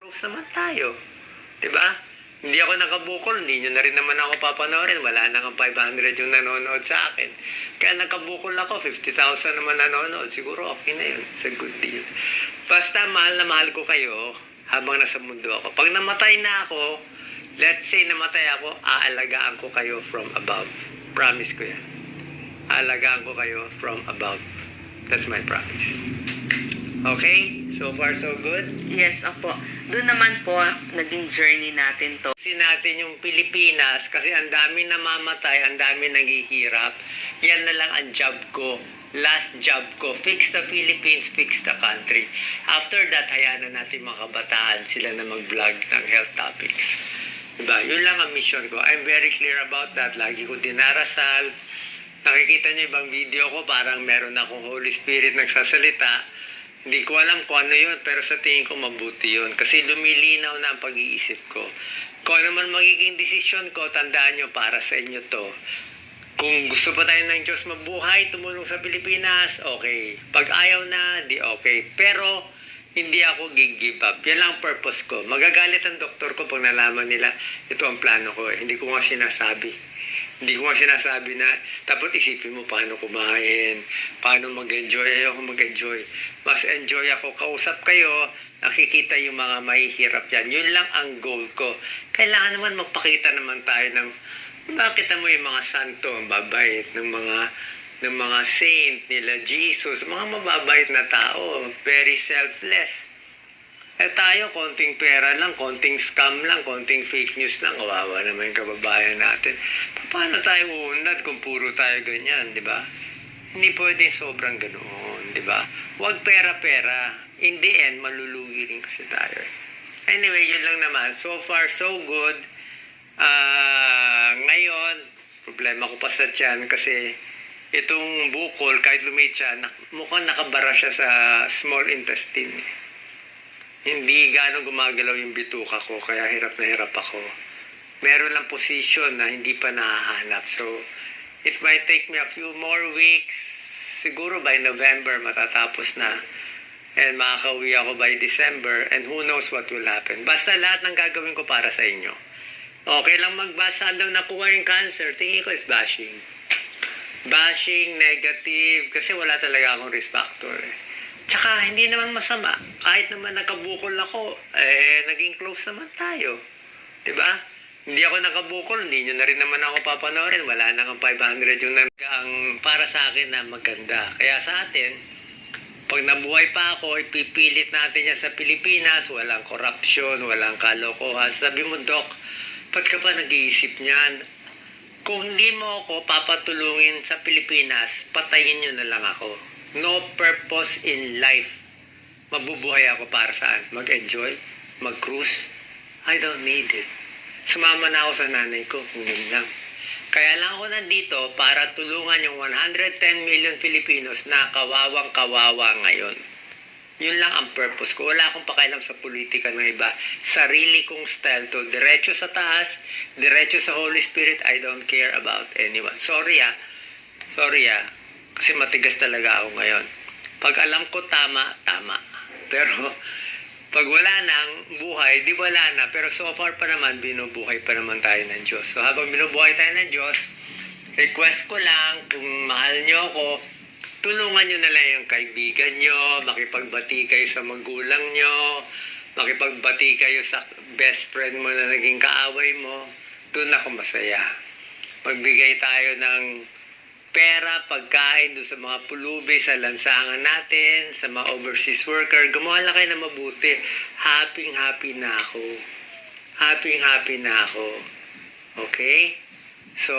Close naman tayo. Diba? Hindi ako nakabukol, hindi nyo na rin naman ako papanoorin. Wala na nga 500 yung nanonood sa akin. Kaya nakabukol ako, 50,000 naman nanonood. Siguro okay na yun. It's a good deal. Basta mahal na mahal ko kayo habang nasa mundo ako. Pag namatay na ako, let's say namatay ako, aalagaan ko kayo from above. Promise ko yan. Aalagaan ko kayo from above. That's my promise. Okay? So far, so good? Yes, opo. Doon naman po, naging journey natin to. Kasi natin yung Pilipinas, kasi ang dami namamatay, ang dami naghihirap. Yan na lang ang job ko. Last job ko. Fix the Philippines, fix the country. After that, hayaan na natin mga kabataan sila na mag-vlog ng health topics. Diba? Yun lang ang mission ko. I'm very clear about that. Lagi ko dinarasal. Nakikita niyo ibang video ko, parang meron akong Holy Spirit nagsasalita. Hindi ko alam kung ano yun, pero sa tingin ko mabuti yun. Kasi lumilinaw na ang pag-iisip ko. Kung ano man magiging desisyon ko, tandaan nyo, para sa inyo to. Kung gusto pa tayo ng Diyos mabuhay, tumulong sa Pilipinas, okay. Pag ayaw na, di okay. Pero, hindi ako give up. Yan lang ang purpose ko. Magagalit ang doktor ko pag nalaman nila, ito ang plano ko. Hindi ko nga sinasabi. Hindi ko nga sinasabi na, dapat isipin mo paano kumain, paano mag-enjoy. Ayoko mag-enjoy. Mas enjoy ako. Kausap kayo, nakikita yung mga mahihirap yan. Yun lang ang goal ko. Kailangan naman magpakita naman tayo ng, makita mo yung mga santo, ang babait, ng mga saint nila, Jesus, mga mababait na tao, very selfless. Eh tayo, konting pera lang, konting scam lang, konting fake news lang, kawawa naman yung kababayan natin. Paano tayo uunlad kung puro tayo ganyan, di ba? Hindi pwedeng sobrang ganoon, di ba? Huwag pera-pera. In the end, malulugi rin kasi tayo. Anyway, yun lang naman. So far, so good. Ngayon, problema ko pa sa tiyan kasi itong bukol, kahit lumit siya, mukhang nakabara siya sa small intestine. Hindi gano'ng gumagalaw yung bituka ko, kaya hirap na hirap ako. Meron lang position na hindi pa nahahanap. So, it might take me a few more weeks. Siguro by November matatapos na. And makakauwi ako by December. And who knows what will happen. Basta lahat ng gagawin ko para sa inyo. Okay lang magbasa daw nakuha yung cancer. Tingin ko is bashing. Bashing, negative. Kasi wala talaga akong risk factor eh. Tsaka, hindi naman masama. Kahit naman nakabukol ako, naging close naman tayo. Diba? Hindi ako nakabukol, hindi nyo na rin naman ako papanoorin. Wala na kang 500 yung ang para sa akin na maganda. Kaya sa atin, pag nabuhay pa ako, ipipilit natin yan sa Pilipinas. Walang korupsyon, walang kalokohan. Sabi mo, Doc, ba't ka pa nag-iisip niyan? Kung hindi mo ako papatulungin sa Pilipinas, patayin nyo na lang ako. No purpose in life. Mabubuhay ako para saan? Mag-enjoy? Mag-cruise? I don't need it. Sumama na ako sa nanay ko, kung yun lang. Kaya lang ako nandito para tulungan yung 110 million Filipinos na kawawang-kawawa ngayon. Yun lang ang purpose ko. Wala akong pakialam sa politika ng iba. Sarili kong style to. Diretso sa taas, diretso sa Holy Spirit. I don't care about anyone. Sorry ah. Kasi matigas talaga ako ngayon. Pag alam ko tama, tama. Pero pag wala nang buhay, di wala na. Pero so far pa naman, binubuhay pa naman tayo ng Diyos. So habang binubuhay tayo ng Diyos, request ko lang, kung mahal nyo ako, tulungan nyo na lang yung kaibigan nyo, makipagbati kayo sa magulang nyo, makipagbati kayo sa best friend mo na naging kaaway mo. Doon ako masaya. Magbigay tayo ng pera, pagkain doon sa mga pulubi, sa lansangan natin, sa mga overseas worker. Gumawa lang kayo na mabuti. Happy na ako. Happy na ako. Okay? So,